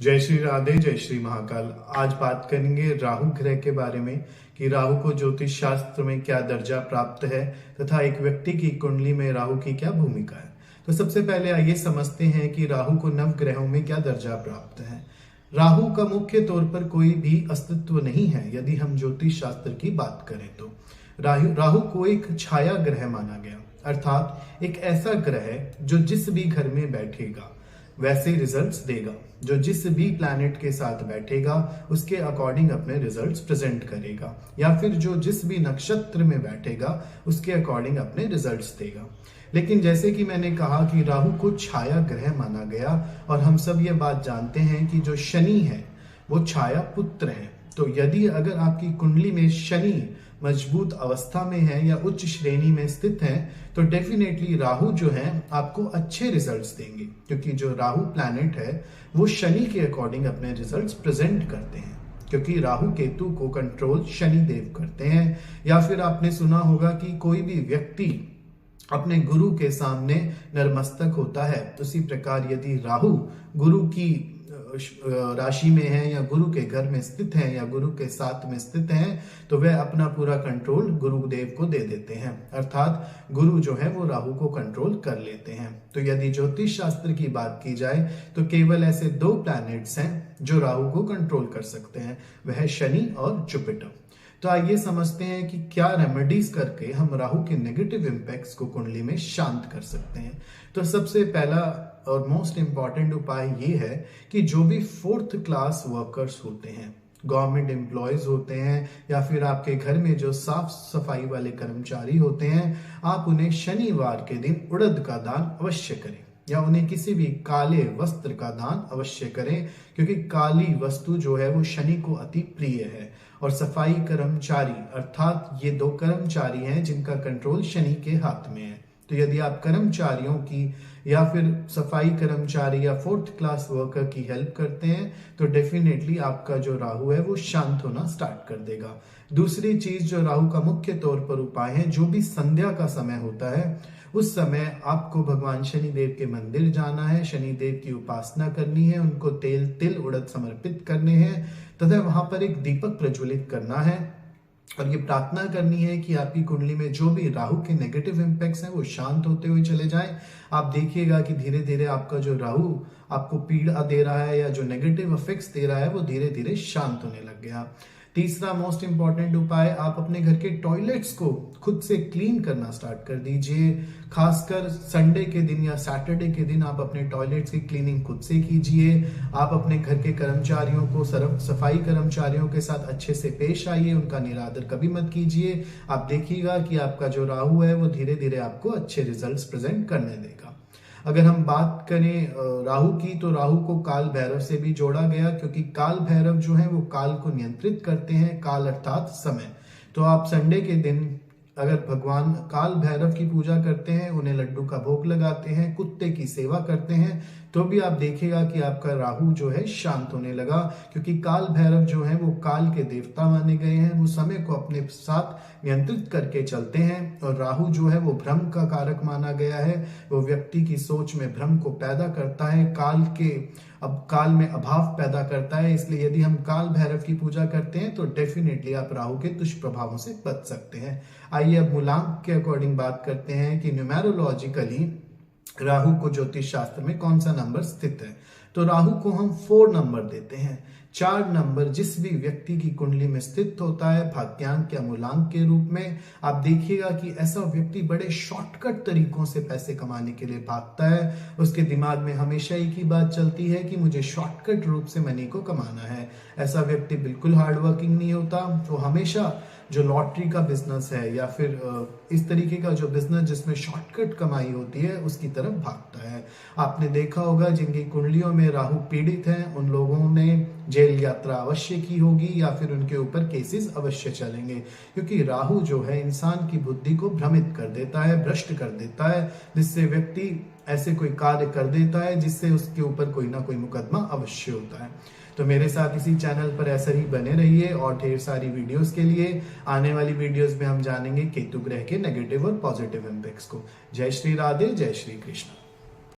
जय श्री राधे, जय श्री महाकाल। आज बात करेंगे राहु ग्रह के बारे में कि राहु को ज्योतिष शास्त्र में क्या दर्जा प्राप्त है तथा एक व्यक्ति की कुंडली में राहु की क्या भूमिका है। तो सबसे पहले आइए समझते हैं कि राहु को नव ग्रहों में क्या दर्जा प्राप्त है। राहु का मुख्य तौर पर कोई भी अस्तित्व नहीं है यदि हम ज्योतिष शास्त्र की बात करें तो। राहु को एक छाया ग्रह माना गया, अर्थात एक ऐसा ग्रह जो जिस भी घर में बैठेगा वैसे रिजल्ट्स देगा, जो जिस भी प्लैनेट के साथ बैठेगा उसके अकॉर्डिंग अपने रिजल्ट्स प्रेजेंट करेगा, या फिर जो जिस भी नक्षत्र में बैठेगा उसके अकॉर्डिंग अपने रिजल्ट्स देगा। लेकिन जैसे कि मैंने कहा कि राहु को छाया ग्रह माना गया और हम सब ये बात जानते हैं कि जो शनि है वो छाया पुत्र है। तो यदि अगर आपकी कुंडली में शनि मजबूत अवस्था में है या उच्च श्रेणी में स्थित है तो डेफिनेटली राहु जो है आपको अच्छे रिजल्ट्स देंगे, क्योंकि जो राहु प्लैनेट है वो शनि के अकॉर्डिंग अपने रिजल्ट्स प्रेजेंट करते हैं, क्योंकि राहु केतु को कंट्रोल शनि देव करते हैं। या फिर आपने सुना होगा कि कोई भी व्यक्ति अपने गुरु के सामने नतमस्तक होता है, उसी प्रकार यदि राहु गुरु की राशि में है या गुरु के घर में स्थित है या गुरु के साथ में स्थित है तो वह अपना पूरा कंट्रोल गुरुदेव को दे देते हैं, अर्थात गुरु जो है वो राहु को कंट्रोल कर लेते हैं। तो यदि ज्योतिष शास्त्र की बात की जाए तो केवल ऐसे दो प्लैनेट्स हैं जो राहु को कंट्रोल कर सकते हैं, वह शनि और जुपिटर। तो आइए समझते हैं कि क्या रेमेडीज करके हम राहु के नेगेटिव इंपैक्ट्स को कुंडली में शांत कर सकते हैं। तो सबसे पहला और मोस्ट इंपॉर्टेंट उपाय ये है कि जो भी 4th क्लास वर्कर्स होते हैं, गवर्नमेंट एम्प्लॉयज होते हैं या फिर आपके घर में जो साफ सफाई वाले कर्मचारी होते हैं, आप उन्हें शनिवार के दिन उड़द का दान अवश्य करें या उन्हें किसी भी काले वस्त्र का दान अवश्य करें, क्योंकि काली वस्तु जो है वो शनि को अति प्रिय है। और सफाई कर्मचारी अर्थात ये दो कर्मचारी हैं जिनका कंट्रोल शनि के हाथ में है। तो यदि आप कर्मचारियों की या फिर सफाई कर्मचारी या 4th क्लास वर्कर की हेल्प करते हैं तो डेफिनेटली आपका जो राहु है वो शांत होना स्टार्ट कर देगा। दूसरी चीज जो राहु का मुख्य तौर पर उपाय है, जो भी संध्या का समय होता है उस समय आपको भगवान शनिदेव के मंदिर जाना है, शनिदेव की उपासना करनी है, उनको तिल उड़द समर्पित करने हैं तथा वहां पर एक दीपक प्रज्वलित करना है और ये प्रार्थना करनी है कि आपकी कुंडली में जो भी राहु के नेगेटिव इंपैक्ट्स हैं वो शांत होते हुए चले जाएं। आप देखिएगा कि धीरे धीरे आपका जो राहु आपको पीड़ा दे रहा है या जो नेगेटिव इफेक्ट्स दे रहा है वो धीरे धीरे शांत होने लग गया। तीसरा मोस्ट इंपॉर्टेंट उपाय, आप अपने घर के टॉयलेट्स को खुद से क्लीन करना स्टार्ट कर दीजिए। खासकर संडे के दिन या सैटरडे के दिन आप अपने टॉयलेट्स की क्लीनिंग खुद से कीजिए। आप अपने घर के कर्मचारियों को सफाई कर्मचारियों के साथ अच्छे से पेश आइए, उनका निरादर कभी मत कीजिए। आप देखिएगा कि आपका जो राहु है वो धीरे धीरे आपको अच्छे रिजल्ट्स प्रेजेंट करने देगा। अगर हम बात करें राहु की, तो राहु को काल भैरव से भी जोड़ा गया, क्योंकि काल भैरव जो है वो काल को नियंत्रित करते हैं, काल अर्थात समय। तो आप संडे के दिन अगर भगवान काल भैरव की पूजा करते हैं, उन्हें लड्डू का भोग लगाते हैं, कुत्ते की सेवा करते हैं, तो भी आप देखिएगा कि आपका राहु जो है शांत होने लगा, क्योंकि काल भैरव जो है वो काल के देवता माने गए हैं, वो समय को अपने साथ नियंत्रित करके चलते हैं। और राहु जो है वो भ्रम का कारक माना गया है, वो व्यक्ति की सोच में भ्रम को पैदा करता है, काल में अभाव पैदा करता है। इसलिए यदि हम काल भैरव की पूजा करते हैं तो डेफिनेटली आप राहु के दुष्प्रभावों से बच सकते हैं। आइए अब मूलांक के अकॉर्डिंग बात करते हैं कि न्यूमेरोलॉजिकली राहु को ज्योतिष शास्त्र में कौन सा नंबर स्थित है। तो राहु को हम 4 नंबर देते हैं। 4 नंबर जिस भी व्यक्ति की कुंडली में स्थित होता है भाग्यांक या मूलांक के रूप में, आप देखिएगा कि ऐसा व्यक्ति बड़े शॉर्टकट तरीकों से पैसे कमाने के लिए भागता है। उसके दिमाग में हमेशा एक ही बात चलती है कि मुझे शॉर्टकट रूप से मनी को कमाना है। ऐसा व्यक्ति बिल्कुल हार्डवर्किंग नहीं होता। वो हमेशा जो लॉटरी का बिजनेस है या फिर इस तरीके का जो बिजनेस जिसमें शॉर्टकट कमाई होती है उसकी तरफ भागता है। आपने देखा होगा जिनकी कुंडलियों में राहु पीड़ित हैं उन लोगों ने जेल यात्रा अवश्य की होगी या फिर उनके ऊपर केसेस अवश्य चलेंगे, क्योंकि राहु जो है इंसान की बुद्धि को भ्रमित कर देता है, भ्रष्ट कर देता है, जिससे व्यक्ति ऐसे कोई कार्य कर देता है जिससे उसके ऊपर कोई ना कोई मुकदमा अवश्य होता है। तो मेरे साथ इसी चैनल पर ऐसे ही बने रहिए और ढेर सारी वीडियोस के लिए आने वाली वीडियोस में हम जानेंगे केतु ग्रह के नेगेटिव और पॉजिटिव इंपैक्ट्स को। जय श्री राधे, जय श्री कृष्ण।